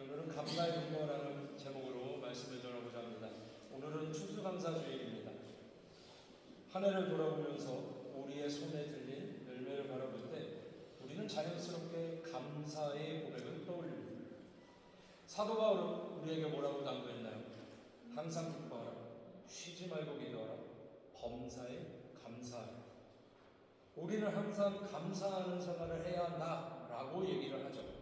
오늘은 감사의 근거라는 제목으로 말씀을 전하고자 합니다. 오늘은 추수감사주일입니다. 한 해를 돌아보면서 우리의 손에 들린 열매를 바라볼 때 우리는 자연스럽게 감사의 고백을 떠올립니다. 사도 바울은 우리에게 뭐라고 당부했나요? 항상 기뻐하라, 쉬지 말고 기도하라, 범사에 감사하라. 우리는 항상 감사하는 생활을 해야 한다라고 얘기를 하죠.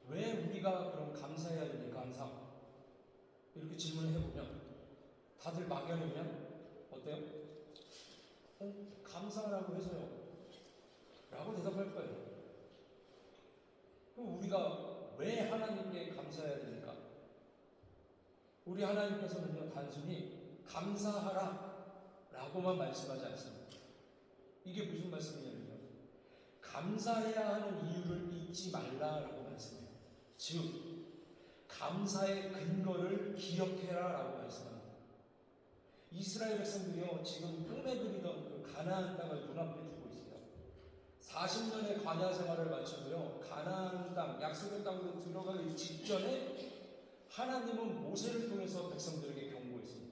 왜 우리가 그럼 감사해야 됩니까? 항상 이렇게 질문을 해보면 다들 막연히면 어때요? 감사하라고 해서요 라고 대답할 거예요. 그럼 우리가 왜 하나님께 감사해야 됩니까? 우리 하나님께서는요 단순히 감사하라 라고만 말씀하지 않습니다. 이게 무슨 말씀이냐면요, 감사해야 하는 이유를 잊지 말라라고 말씀해요. 즉 감사의 근거를 기억해라 라고 말씀합니다. 이스라엘 백성들이요 지금 꿈에 그리던 그 가나안 땅을 눈앞에 두고 있어요. 40년의 광야 생활을 마치고요 가나안 땅, 약속의 땅으로 들어가기 직전에 하나님은 모세를 통해서 백성들에게 경고했습니다.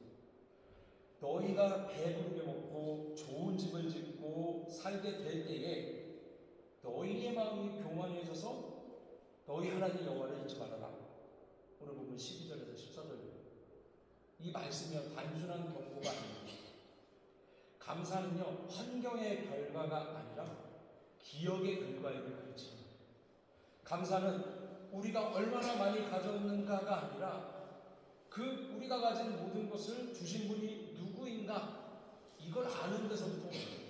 너희가 배부르게 먹고 좋은 집을 짓고 살게 될 때에 너희의 마음이 교만해져서 너희 하나님 여호와를 잊지 말아라. 오늘 보면 12절에서 14절입니다. 이 말씀이요 단순한 경고가 아닙니다. 감사는요 환경의 결과가 아니라 기억의 결과임을 가르칩니다. 감사는 우리가 얼마나 많이 가졌는가가 아니라 그 우리가 가진 모든 것을 주신 분이 누구인가 이걸 아는 데서부터 옵니다.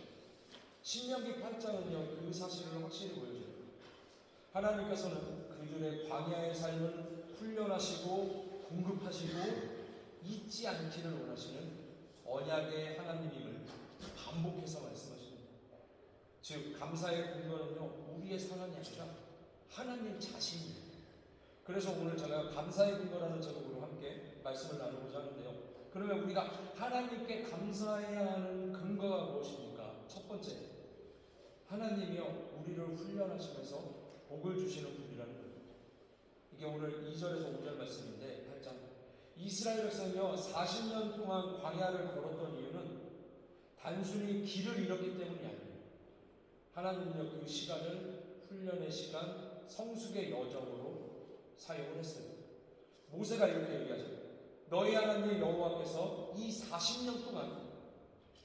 신명기 8장은요 그 사실을 확실히 보여줘요. 하나님께서는 그들의 광야의 삶을 훈련하시고 공급하시고 잊지 않기를 원하시는 언약의 하나님임을 반복해서 말씀하십니다. 즉 감사의 근거는요 우리의 상황이 아니라 하나님 자신입니다. 그래서 오늘 제가 감사의 근거라는 제목으로 함께 말씀을 나누고자 하는데요, 그러면 우리가 하나님께 감사해야 하는 근거가 무엇입니까? 첫 번째, 하나님이요 우리를 훈련하시면서 복을 주시는 분이라는 거예요. 이게 오늘 2절에서 5절 말씀인데 8장 이스라엘 백성이요 40년 동안 광야를 걸었던 이유는 단순히 길을 잃었기 때문이 아니에요. 하나님은요 그 시간을 훈련의 시간, 성숙의 여정으로 사용을 했어요. 모세가 이렇게 얘기하죠. 너희 하나님 여호와께서 이 40년 동안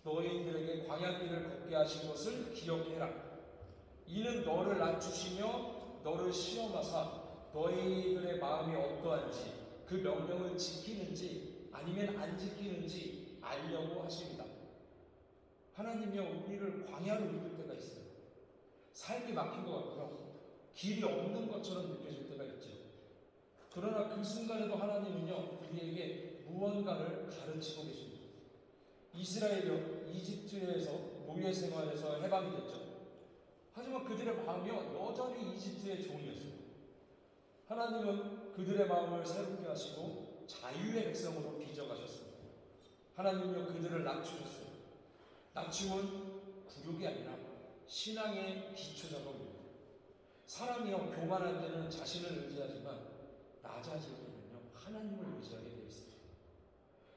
너희들에게 광야길을 걷게 하신 것을 기억해라. 이는 너를 낮추시며 너를 시험하사 너희들의 마음이 어떠한지 그 명령을 지키는지 아니면 안 지키는지 알려고 하십니다. 하나님이요 우리를 광야로 이끌 때가 있어요. 삶이 막힌 것 같고요 길이 없는 것처럼 느껴질 때가 있죠. 그러나 그 순간에도 하나님은요 우리에게 무언가를 가르치고 계십니다. 이스라엘이요 이집트에서 노예 생활에서 해방이 됐죠. 하지만 그들의 마음이요 여전히 이집트의 종이었어요. 하나님은 그들의 마음을 새롭게 하시고 자유의 백성으로 빚어가셨습니다. 하나님은요 그들을 낮추셨어요. 낮춤은 굴욕이 아니라 신앙의 기초 작업입니다. 사람이요 교만할 때는 자신을 의지하지만 낮아질 때는요 하나님을 의지하게 되어 있습니다.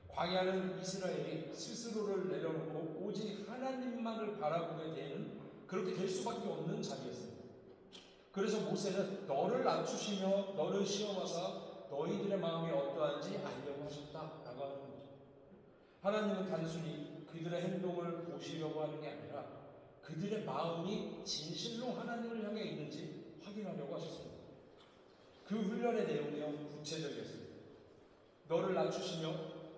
광야는 이스라엘이 스스로를 내려놓고 오직 하나님만을 바라보게 되는, 그렇게 될 수밖에 없는 자리였습니다. 그래서 모세는 너를 낮추시며 너를 시험하사 너희들의 마음이 어떠한지 알려고 하셨다라고 하는 거죠. 하나님은 단순히 그들의 행동을 보시려고 하는 게 아니라 그들의 마음이 진실로 하나님을 향해 있는지 확인하려고 하셨습니다. 그 훈련의 내용이 구체적이었습니다. 너를 낮추시며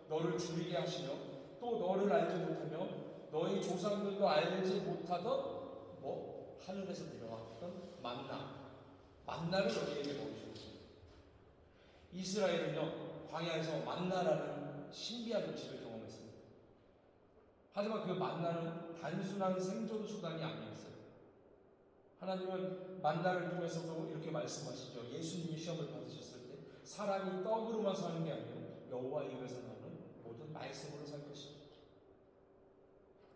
너를 줄이게 하시며 또 너를 알지 못하며 너희 조상들도 알지 못하던 하늘에서 내려왔던 만나를 너희에게 먹이셨습니다. 이스라엘은요 광야에서 만나라는 신비한 음식을 경험했습니다. 하지만 그 만나는 단순한 생존 수단이 아니었어요. 하나님은 만나를 통해서도 이렇게 말씀하시죠. 예수님이 시험을 받으셨을 때 사람이 떡으로만 사는 게 아니라 여호와 입에서 나오는 모든 말씀으로 살 것입니다.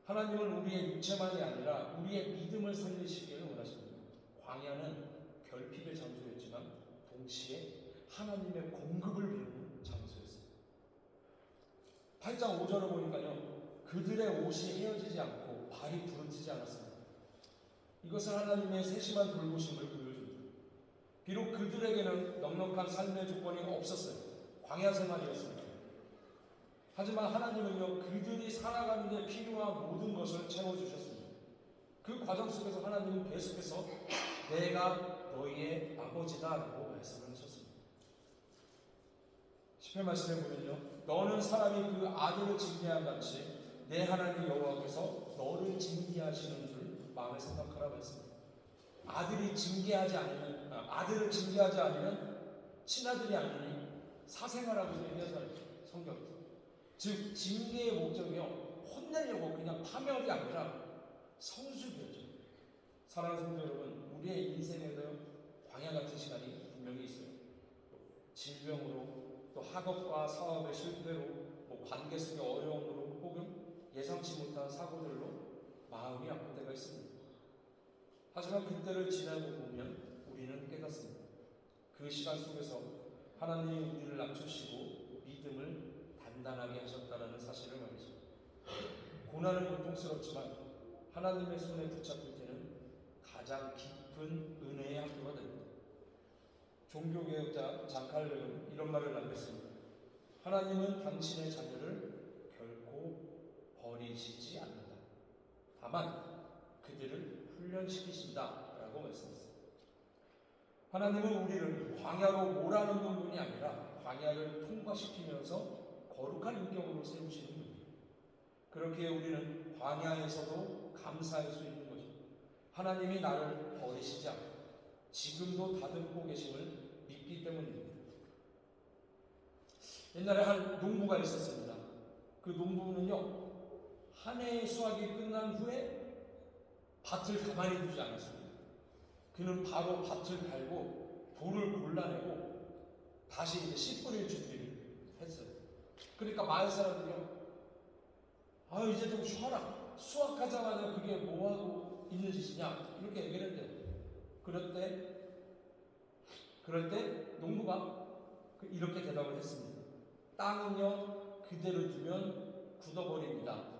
하나님은 우리의 육체만이 아니라 우리의 믿음을 살리시기를 원하십니다. 광야는 결핍의 장소였지만 장소였지만 동시에 하나님의 공급을 비우는 장소였어요. 8장 5절을 보니까요, 그들의 옷이 헤어지지 않고 발이 부르트지 않았습니다. 이것은 하나님의 세심한 돌보심을 보여줍니다. 비록 그들에게는 넉넉한 삶의 조건이 없었어요. 광야 생활이었습니다. 하지만 하나님은요, 그들이 살아가는 데 필요한 모든 것을 채워주셨습니다. 그 과정 속에서 하나님은 계속해서 내가 너희의 아버지다라고 말씀을 하셨습니다. 시편 말씀에 보면요, 너는 사람이 그 아들을 징계한 같이 내 하나님 여호와께서 너를 징계하시는 줄 마음에 생각하라 말씀입니다. 아들을 징계하지 않으면 친아들이 아니니 사생아라고 얘기하잖아요, 성경. 즉 징계의 목적이요, 혼내려고 그냥 파멸이 아니라 성숙이었죠. 사랑하는 성도 여러분, 우리의 인생에도 광야 같은 시간이 분명히 있어요. 질병으로, 또 학업과 사업의 실패로, 관계 속의 어려움으로, 혹은 예상치 못한 사고들로 마음이 아픈 때가 있습니다. 하지만 그때를 지나고 보면 우리는 깨닫습니다. 그 시간 속에서 하나님이 우리를 낮추시고 믿음을 단단하게 하셨다는 사실을 말이죠. 고난은 고통스럽지만 하나님의 손에 붙잡힐 때는 가장 깊은 은혜의 학교가 됩니다. 종교개혁자 장칼렙은 이런 말을 남겼습니다. 하나님은 당신의 자녀를 결코 버리시지 않는다. 다만 그들을 훈련시키신다라고 말씀했습니다. 하나님은 우리를 광야로 몰아넣는 분이 아니라 광야를 통과시키면서 거룩한 인격으로 세우시는 분이에요. 그렇게 우리는 광야에서도 감사할 수 있는 거죠. 하나님이 나를 버리시지 않고 지금도 다듬고 계심을 믿기 때문입니다. 옛날에 한 농부가 있었습니다. 그 농부는요, 한 해의 수확이 끝난 후에 밭을 가만히 두지 않았습니다. 그는 바로 밭을 갈고 돌을 골라내고 다시 이제 씨 뿌릴 준비를 했어요. 그러니까 마을 사람들이요, 이제 좀 쉬어라. 수확하자마자 그게 뭐하고 있는 짓이냐, 이렇게 얘기를 했대요. 그럴 때 농부가 이렇게 대답을 했습니다. 땅은요, 그대로 두면 굳어버립니다.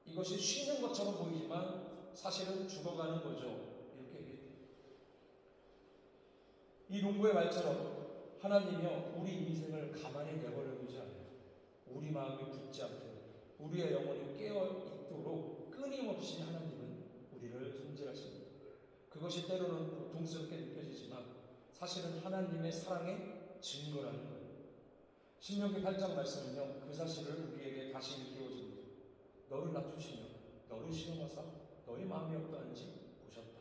이것이 쉬는 것처럼 보이지만 사실은 죽어가는 거죠. 이렇게 얘기했대요. 이 농부의 말처럼 하나님이요, 우리 인생을 가만히 내버려 두지 않아요. 우리 마음이 굳지 않도록, 우리의 영혼이 깨어 있도록 끊임없이 하나님은 우리를 손질하십니다. 그것이 때로는 고통스럽게 느껴지지만 사실은 하나님의 사랑의 증거라는 거예요. 신명기 8장 말씀은요, 그 사실을 우리에게 다시 일깨워줍니다. 너를 낮추시며 너를 시험하사 너의 마음이 어떠한지 보셨다.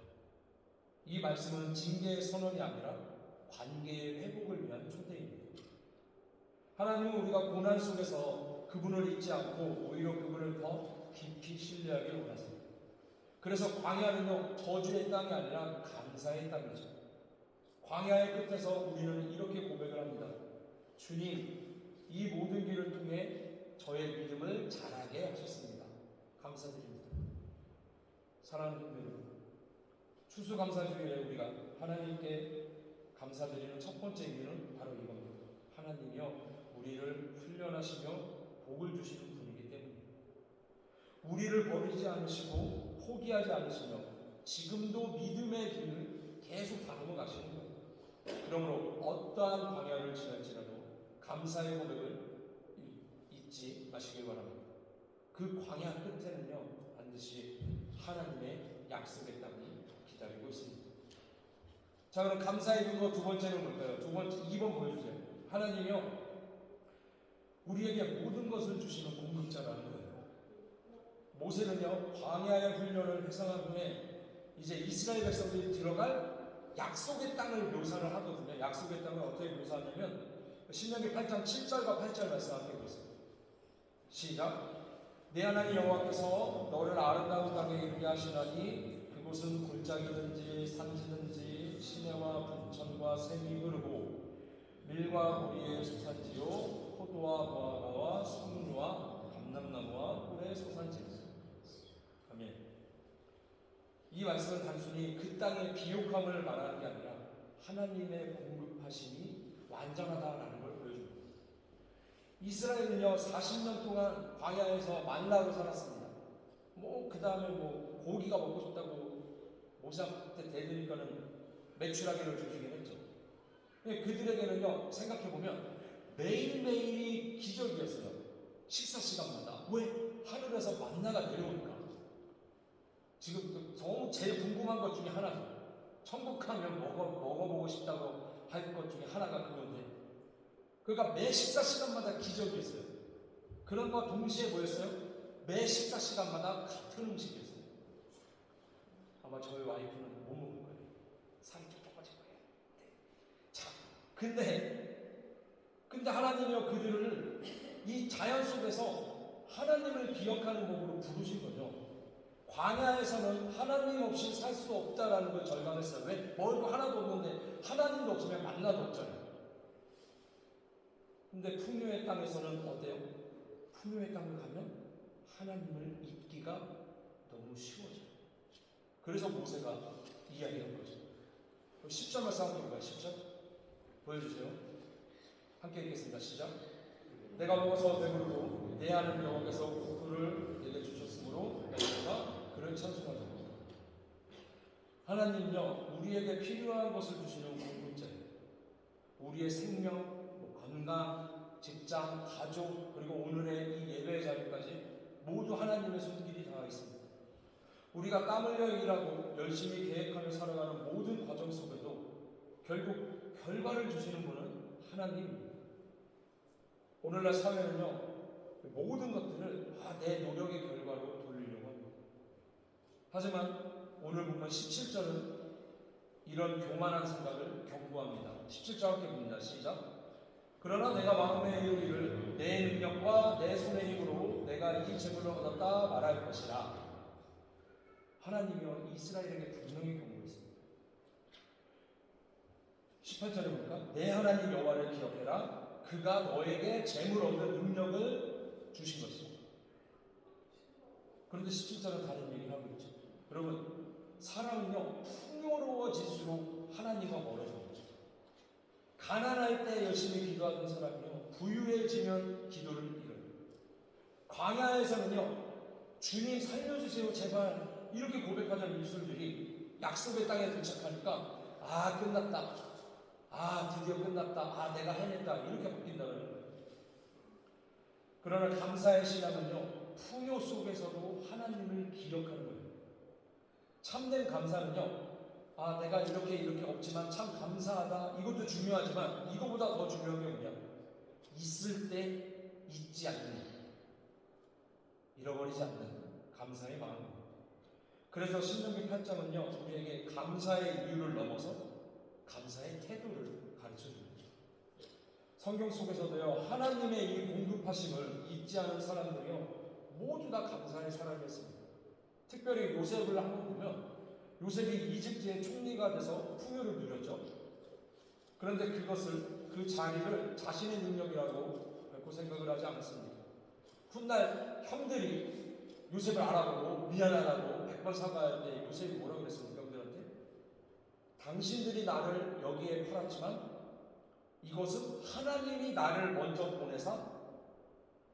이 말씀은 징계의 선언이 아니라 관계의 회복을 위한 초대입니다. 하나님은 우리가 고난 속에서 그분을 잊지 않고 오히려 그분을 더 깊이 신뢰하기를 원하십니다. 그래서 광야는요, 저주의 땅이 아니라 감사의 땅이죠. 광야의 끝에서 우리는 이렇게 고백을 합니다. 주님, 이 모든 길을 통해 저의 믿음을 자라게 하셨습니다. 감사드립니다. 사랑하는 분들, 추수감사주일에 우리가 하나님께 감사드리는 첫 번째 이유는 바로 이겁니다. 하나님이요, 우리를 훈련하시며 복을 주시는 분이기 때문입니다. 우리를 버리지 않으시고 포기하지 않으시며 지금도 믿음의 길을 계속 다듬어 가시는 거예요. 그러므로 어떠한 광야를 지날지라도 감사의 고백을 잊지 마시길 바랍니다. 그 광야 끝에는요, 반드시 하나님의 약속의 땅이 기다리고 있습니다. 자, 그럼 감사의 근거 두 번째는 뭘까요? 2번 보여주세요. 하나님이요, 우리에게 모든 것을 주시는 공급자라는 거예요. 모세는요, 광야의 훈련을 회상한 후에 이제 이스라엘 백성들이 들어갈 약속의 땅을 묘사를 하거든요. 약속의 땅을 어떻게 묘사하냐면 신명기 8장 7절과 8절 말씀 함께 보겠습니다. 시작. 내 하나님 여호와께서 너를 아름다운 땅에 이르게 하시나니 그곳은 골짜기든지 산지든지 시내와 분천과 샘이 흐르고 밀과 보리의 소산지요 포도와 무화과와 석류와 감람나무와 꿀의 소산지입니다. 아멘. 이 말씀은 단순히 그 땅의 비옥함을 말하는 게 아니라 하나님의 공급하심이 완전하다라는 걸 보여줍니다. 이스라엘은요 40년 동안 광야에서 만나로 살았습니다. 그 다음에 고기가 먹고 싶다고 모세한테 대드니까는 메추라기를 주시긴 했죠. 그들에게는요 생각해보면 매일매일이 기적이었어요. 식사 시간마다. 왜? 하늘에서 만나가 내려오니까. 지금 너무 제일 궁금한 것 중에 하나죠. 천국 가면 먹어보고 싶다고 할 것 중에 하나가 그건데, 그러니까 매 식사 시간마다 기적이었어요. 그런 거 동시에 뭐였어요? 매 식사 시간마다 같은 음식이었어요. 아마 저희 와이프는 못 먹을 거예요. 살이 좀 빠질 거예요. 네. 자, 근데 하나님이요 그들을 이 자연 속에서 하나님을 기억하는 법으로 부르신 거죠. 광야에서는 하나님 없이 살 수 없다라는 걸 절감했어요. 왜? 먹을 거 하나도 없는데 하나님도 없으면 만나도 없잖아요. 근데 풍요의 땅에서는 어때요? 풍요의 땅을 가면 하나님을 잊기가 너무 쉬워져요. 그래서 모세가 이야기한 거죠. 10절 말씀 함께 볼까요? 10절 보여주세요. 함께 읽겠습니다. 시작. 내가 먹어서 배부르고 내 아는 여호와께서 국토를 내게 주셨으므로 내가 그를 찬송하자. 하나님요 우리에게 필요한 것을 주시는 공급자예요. 우리의 생명, 건강, 직장, 가족, 그리고 오늘의 이 예배의 자리까지 모두 하나님의 손길이 닿아 있습니다. 우리가 땀 흘려 일하고 열심히 계획하며 살아가는 모든 과정 속에도 결국 결과를 주시는 분은 하나님입니다. 오늘날 사회는요 모든 것들을 내 노력의 결과로 돌리려고 합니다. 하지만 오늘 보면 17절은 이런 교만한 생각을 경고합니다. 17절 함께 봅니다. 시작. 그러나 내가 마음에 이르기를 내 능력과 내 손의 힘으로 내가 이 재물을 얻었다 말할 것이라. 하나님이요 이스라엘에게 분명히 경고했습니다. 18절에 보니까 내 하나님 여호와를 기억해라. 그가 너에게 재물 얻는 능력을 주신 것이다. 그런데 17절은 다른 얘기를 하고 있죠. 여러분 사람은요 풍요로워질수록 하나님과 멀어집니다. 가난할 때 열심히 기도하던 사람이요 부유해지면 기도를 잃어요. 광야에서는요 주님 살려주세요 제발 이렇게 고백하던 일술들이 약속의 땅에 도착하니까 끝났다. 드디어 끝났다. 내가 해냈다. 이렇게 바뀐다는 거예요. 그러나 감사의 신앙은요 풍요 속에서도 하나님을 기억하는 거예요. 참된 감사는요 내가 이렇게 없지만 참 감사하다. 이것도 중요하지만 이거보다 더 중요한 게 뭐냐? 있을 때 잊지 않는, 잃어버리지 않는 감사의 마음입니다. 그래서 신명기 8장은요 우리에게 감사의 이유를 넘어서 감사의 태도를 가르쳐줍니다. 성경 속에서도요 하나님의 이 공급하심을 잊지 않은 사람들이요 모두 다 감사의 사람이었습니다. 특별히 요셉을 한번 보면 요셉이 이집트의 총리가 돼서 풍요를 누렸죠. 그런데 그 자리를 자신의 능력이라고 결코 생각을 하지 않았습니다. 훗날 형들이 요셉을 알아보고 미안하다고 100번 사과할 때 요셉이 뭐라고 그랬습니까? 형들한테 당신들이 나를 여기에 팔았지만 이것은 하나님이 나를 먼저 보내사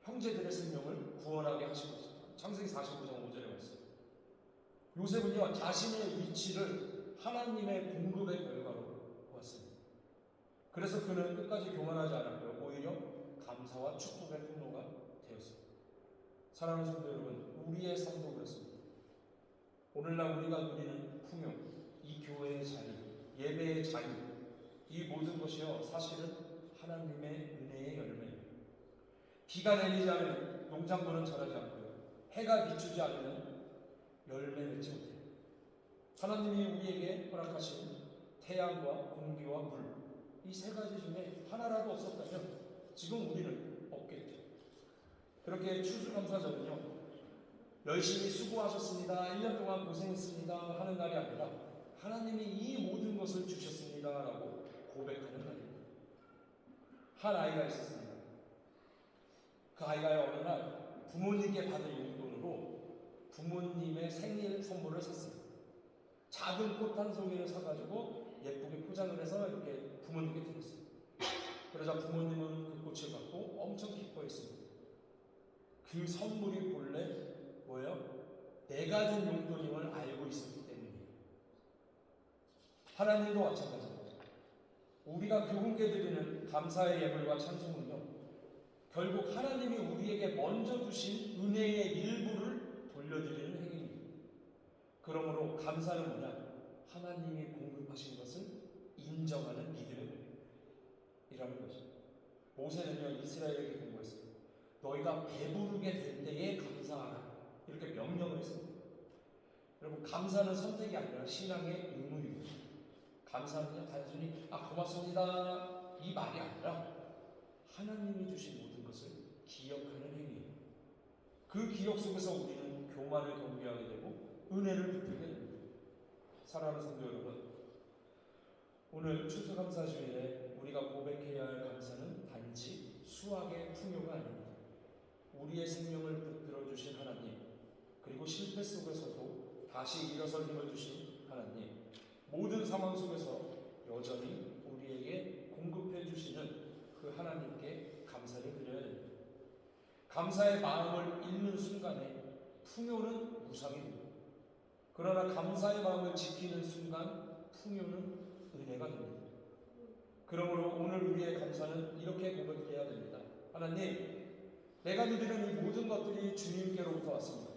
형제들의 생명을 구원하게 하신 것입니다. 창세기 45장 5절에 말씀. 요셉은요 자신의 위치를 하나님의 공급의 결과로 보았습니다. 그래서 그는 끝까지 교만하지 않았고요 오히려 감사와 축복의 통로가 되었습니다. 사랑하는 성도 여러분, 우리의 삶도 그렇습니다. 오늘날 우리가 누리는 풍요, 이 교회의 자리, 예배의 자유, 이 모든 것이요 사실은 하나님의 은혜의 열매입니다. 비가 내리지 않으면 농작물은 자라지 않고요 해가 비추지 않으면 열매 맺지 못해요. 하나님이 우리에게 허락하신 태양과 공기와 물, 이 세 가지 중에 하나라도 없었다면 지금 우리는 없겠죠. 그렇게 추수감사절은요 열심히 수고하셨습니다, 1년 동안 고생했습니다 하는 날이 아니라 하나님이 이 모든 것을 주셨습니다 라고 고백하는 날입니다. 한 아이가 있었습니다. 그 아이가 어느 날 부모님께 받은 용돈으로 부모님의 생일 선물을 샀습니다. 작은 꽃 한 송이를 사가지고 예쁘게 포장을 해서 그러자 부모님은 그 꽃을 갖고 엄청 기뻐했습니다. 그 선물이 본래 뭐예요? 내가 준 용돈임을 알고 있었기 때문이에요. 하나님도 마찬가지입니다. 우리가 그분께 드리는 감사의 예물과 찬송은요, 결국 하나님이 우리에게 먼저 주신 은혜의 일부를 돌려드리는 행위입니다. 그러므로 감사는 뭐냐? 하나님이 공급하신 것을 인정하는 믿음의 고백이라는 것입니다. 모세는요, 이스라엘에게 공고했습니다. 너희가 배부르게 될 때에 감사하라. 이렇게 명령을 했습니다. 여러분, 감사는 선택이 아니라 신앙의 의무입니다. 감사는요, 단순히 고맙습니다 이 말이 아니라 하나님이 주신 모든 것을 기억하는 행위예요. 그 기억 속에서 우리는 교만을 경계하게 되고 은혜를 붙들게 됩니다. 사랑하는 성도 여러분, 오늘 추수감사주일에 우리가 고백해야 할 감사는 단지 수확의 풍요가 아닙니다. 우리의 생명을 붙들어 주신 하나님, 그리고 실패 속에서도 다시 일어설 힘을 주신 하나님, 모든 상황 속에서 여전히 우리에게 공급해 주시는 그 하나님께 감사를 드려야 됩니다. 감사의 마음을 잃는 순간에 풍요는 무상입니다. 그러나 감사의 마음을 지키는 순간 풍요는 은혜가 됩니다. 그러므로 오늘 우리의 감사는 이렇게 고백해야 됩니다. 하나님, 내가 믿는 이 모든 것들이 주님께로부터 왔습니다.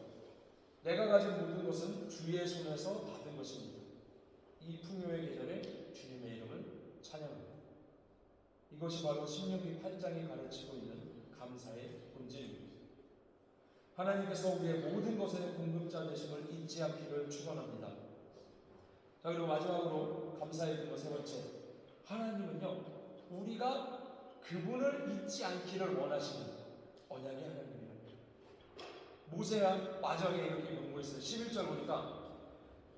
내가 가진 모든 것은 주의 손에서 받은 것입니다. 이 풍요의 계절에 주님의 이름을 찬양합니다. 이것이 바로 신명기 8장이 가르치고 있는 감사의 본질입니다. 하나님께서 우리의 모든 것의 공급자 되심을 잊지 않기를 축원합니다. 자, 그리고 마지막으로 감사의 근거 세 번째, 하나님은요, 우리가 그분을 잊지 않기를 원하시는 언약의 하나님입니다. 모세가 마지막에 이렇게 경고했어요. 11절 보니까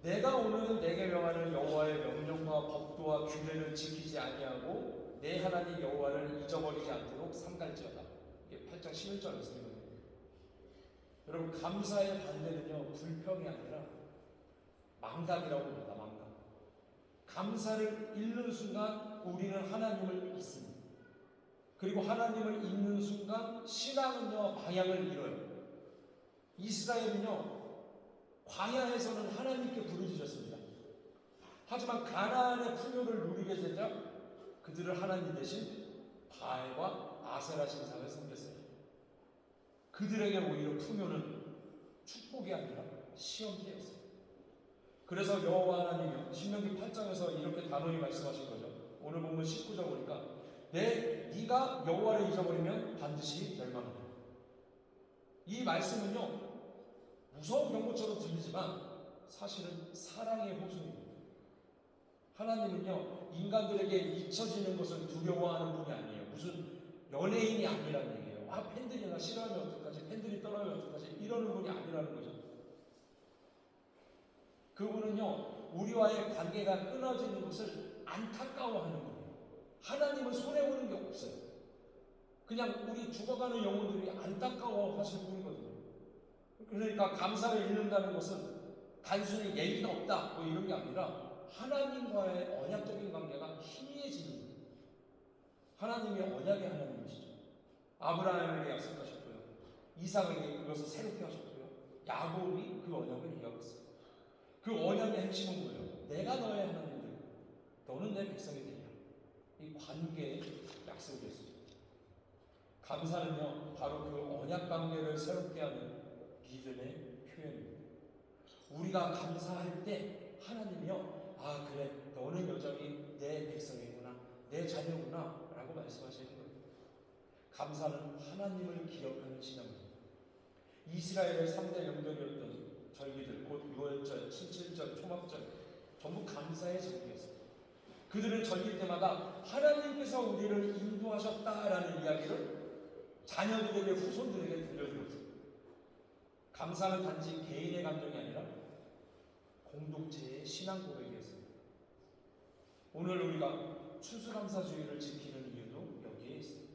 내가 오늘 내게 명하는 여호와의 명령과 법도와 규례를 지키지 아니하고 내 하나님 여호와를 잊어버리지 않도록 삼갈지어다. 이게 8장 11절 말씀이거든요. 여러분, 감사의 반대는요, 불평이 아니라 망각이라고 합니다. 망각. 감사를 잃는 순간 우리는 하나님을 잊습니다. 그리고 하나님을 잊는 순간 신앙은요, 방향을 잃어요. 이스라엘은요, 광야에서는 하나님께 부르짖었습니다. 하지만 가나안의 풍요를 누리게 되자 그들은 하나님 대신 바알과 아세라 신상을 섬겼어요. 그들에게 오히려 풍요는 축복이 아니라 시험대였어요. 그래서 여호와 하나님이 신명기 8장에서 이렇게 단호히 말씀하신 거죠. 오늘 본문 19절 보니까 네가 여호와를 잊어버리면 반드시 멸망한다. 이 말씀은요, 무서운 경고처럼 들리지만 사실은 사랑의 호소입니다. 하나님은요, 인간들에게 잊혀지는 것을 두려워하는 분이 아니에요. 무슨 연예인이 아니라는 얘기예요. 팬들이 나 싫어하면 어떡하지? 팬들이 떠나면 어떡하지? 이러는 분이 아니라는 거죠. 그분은요, 우리와의 관계가 끊어지는 것을 안타까워하는 분이에요. 하나님은 손해보는 게 없어요. 그냥 우리 죽어가는 영혼들이 안타까워하실 분이거든요. 그러니까 감사를 잃는다는 것은 단순히 예의가 없다 뭐 이런 게 아니라 하나님과의 언약적인 관계가 희미해지는 거예요. 하나님이 언약의 하나님이시죠. 아브라함에게 약속하셨고요, 이삭에게 그것을 새롭게 하셨고요, 야곱이 그 언약을 이어갔어요. 그 언약의 핵심은 뭐예요? 내가 너의 하나님 되고 너는 내 백성이 되리라. 이 관계의 약속이었습니다. 감사는요, 바로 그 언약 관계를 새롭게 하는 믿음의 표현입니다. 우리가 감사할 때 하나님이요, 그래, 너는 여전히 내 백성이구나, 내 자녀구나 라고 말씀하시는 거예요. 감사는 하나님을 기억하는 신앙입니다. 이스라엘의 3대 명절이었던 절기들, 곧 유월절, 칠칠절, 초막절, 전부 감사의 절기였어요. 그들은 절기 때마다 하나님께서 우리를 인도하셨다라는 이야기를 자녀들에게, 후손들에게 들려주었어요. 감사는 단지 개인의 감정이 아니라 공동체의 신앙 고백이었습니다. 오늘 우리가 추수감사주의를 지키는 이유도 여기에 있습니다.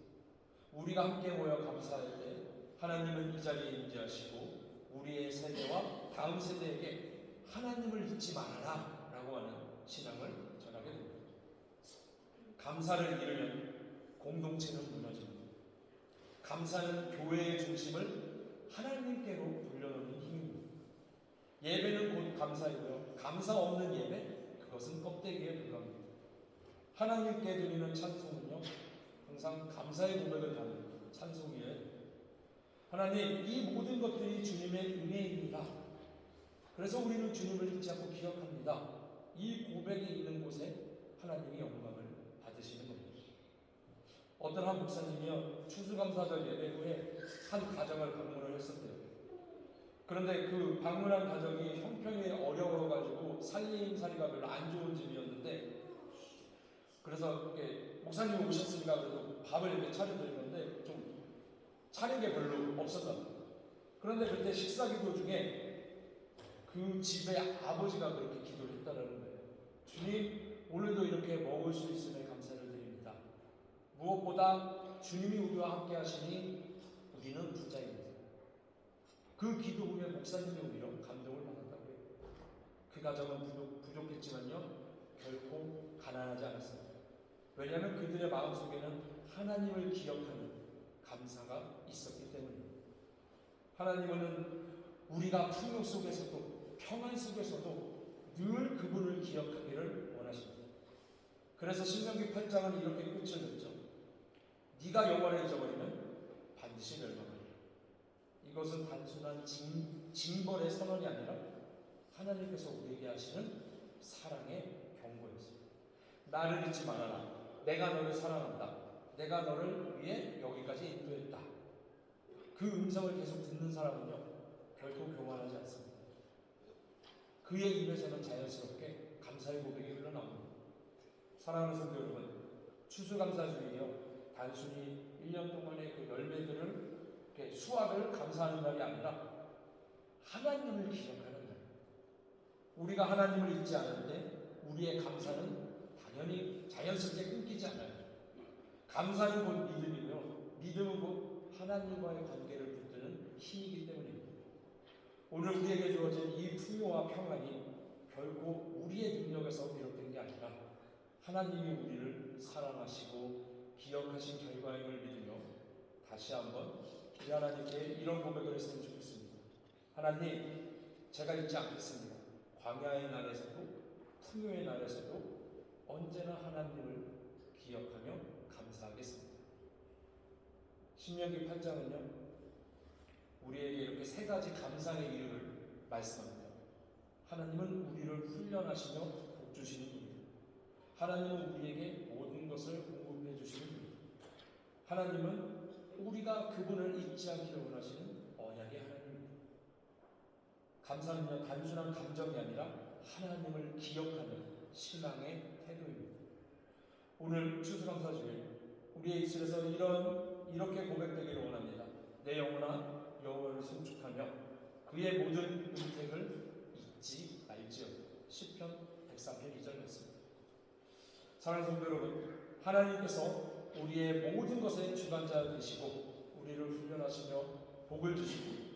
우리가 함께 모여 감사할 때 하나님은 이 자리에 임재하시고 우리의 세대와 다음 세대에게 하나님을 잊지 말아라 라고 하는 신앙을 전하게 됩니다. 감사를 잃으면 공동체는 무너집니다. 감사는 교회의 중심을 하나님께로 돌려놓는 힘입니다. 예배는 곧 감사이고요. 감사 없는 예배, 그것은 껍데기에 불과합니다. 하나님께 드리는 찬송은요, 항상 감사의 고백을 담은 찬송이에요. 하나님, 이 모든 것들이 주님의 은혜입니다. 그래서 우리는 주님을 잊지 않고 기억합니다. 이 고백이 있는 곳에 하나님이 영광을 받으시는 겁니다. 어떤 한 목사님이요, 추수감사절 예배 후에 한 가정을 방문을 했었대요. 그런데 그 방문한 가정이 형편이 어려워가지고 살림살이가 별로 안 좋은 집이었는데, 그래서 이렇게 목사님이 오셨으니까 그래도 밥을 이렇게 차려드리는데 좀 차린 게 별로 없었다. 그런데 그때 식사기도 중에 그 집의 아버지가 그렇게 기도를 했다는 거예요. 주님, 오늘도 이렇게 먹을 수 있음에 감사를 드립니다. 무엇보다 주님이 우리와 함께 하시니 우리는 부자입니다. 그 기도 후에 목사님이 오히려 감동을 받았다고 해요. 그 가정은 부족했지만요, 결코 가난하지 않았습니다. 왜냐하면 그들의 마음속에는 하나님을 기억하는 감사가 있었기 때문입니다. 하나님은 우리가 풍요 속에서도 평안 속에서도 늘 그분을 기억하기를 원하십니다. 그래서 신명기 8장은 이렇게 끝을 냈죠. 네가 영원히 잊어버리면 반드시 멸망하리라. 이것은 단순한 징벌의 선언이 아니라 하나님께서 우리에게 하시는 사랑의 경고였습니다. 나를 잊지 말아라. 내가 너를 사랑한다. 내가 너를 위해 여기까지 인도했다. 그 음성을 계속 듣는 사람은요, 결코 교만하지 않습니다. 그의 입에서는 자연스럽게 감사의 고백이 흘러나옵니다. 사랑하는 성도 여러분, 추수감사주의요, 단순히 1년 동안의 그 열매들을 수확을 감사하는 날이 아니라 하나님을 기억하는 날. 우리가 하나님을 잊지 않는데 우리의 감사는 당연히 자연스럽게 끊기지 않아요. 감사는 곧 믿음이고요. 믿음은 곧 하나님과의 관계를 붙드는 힘이기 때문입니다. 오늘 우리에게 주어진 이 풍요와 평안이 결코 우리의 능력에서 비롯된 게 아니라 하나님이 우리를 사랑하시고 기억하신 결과임을 믿으며 다시 한번 우리 하나님께 이런 고백을 했으면 좋겠습니다. 하나님, 제가 잊지 않겠습니다. 광야의 날에서도 풍요의 날에서도 언제나 하나님을 기억하며 감사하겠습니다. 신명기 8장은요, 우리에게 이렇게 세 가지 감사의 이유를 말씀합니다. 하나님은 우리를 훈련하시며 복주시는 분입니다. 하나님은 우리에게 모든 것을 공급해 주시는 분입니다. 하나님은 우리가 그분을 잊지 않기를 원하시는 언약의 하나님입니다. 감사는요, 단순한 감정이 아니라 하나님을 기억하는 신앙의 태도입니다. 오늘 추수감사주일 우리의 입술에서 이렇게 고백되기를 원합니다. 내 영혼아 여호와를 송축하며 그의 모든 은택을 잊지 말지어다. 시편 103편 2절 말씀입니다. 사랑하는 성도 여러분, 하나님께서 우리의 모든 것의 주관자 되시고 우리를 훈련하시며 복을 주시고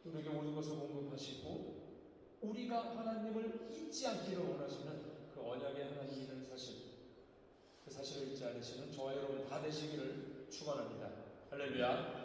우리에게 모든 것을 공급하시고 우리가 하나님을 잊지 않기를 원하시는 그 언약의 하나님이라는 사실, 그 사실을 잊지 않으시는 저와 여러분 다 되시기를 축원합니다. 할렐루야.